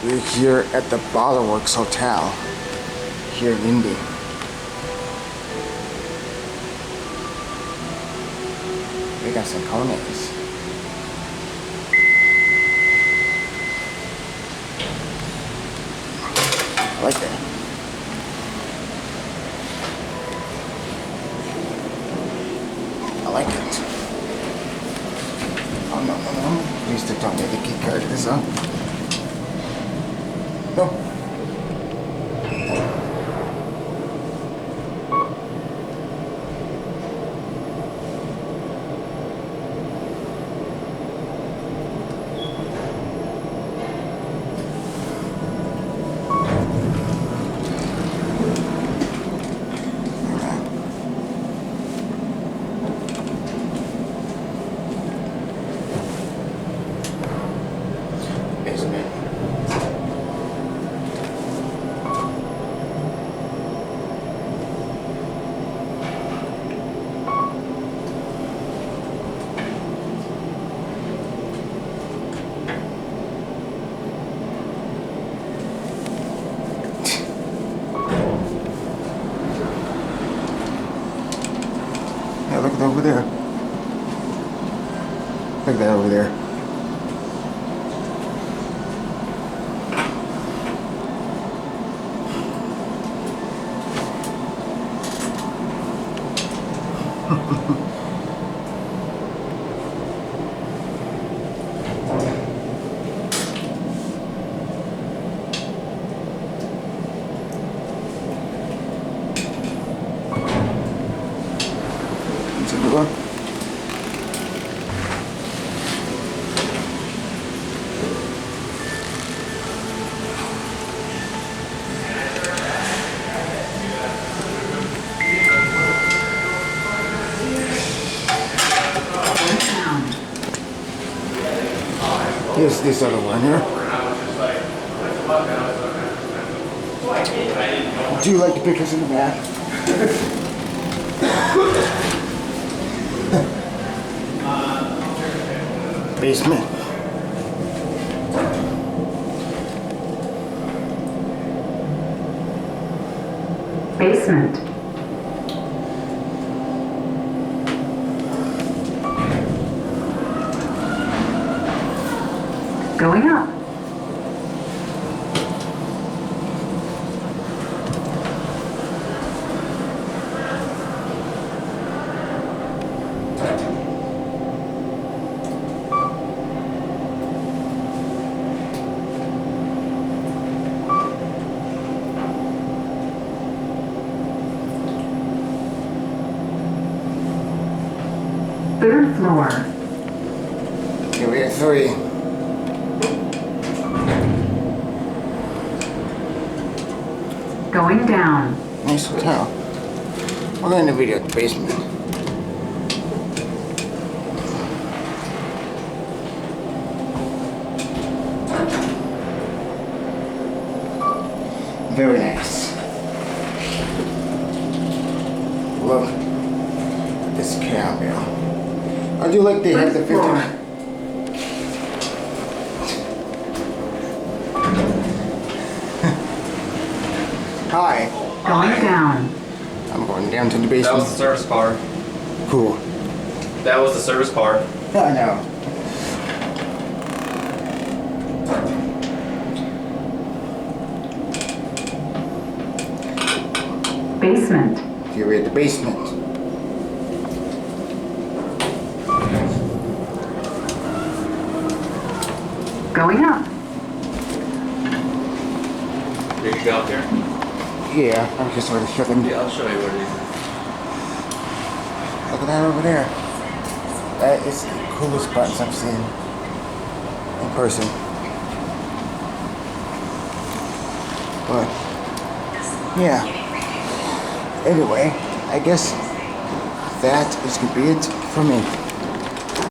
We're here at the Bottleworks Hotel here in Indy. We got some Kones. I like that. I like it. Oh no. Please don't make the key card this up. No. Yeah, look at that over there. Look at that over there. It's a good one. Here's this other one here. Do you like the pictures in the back? Basement. Basement. Going up. Third floor. Okay, we got 3. Going down. Nice hotel. We're going to video at the basement. Very nice. Look at this camera. I do like they have the 50. Hi. Going down. I'm going down to the That basement. was the service car. Cool. That was the service car. I know. Basement. Here we're at the basement. Going up. Did you go up there? Yeah, I'm just sort of showing. Yeah, I'll show you where it is. Look at that over there. That is the coolest buttons I've seen in person. But yeah. Anyway, I guess that is gonna be it for me.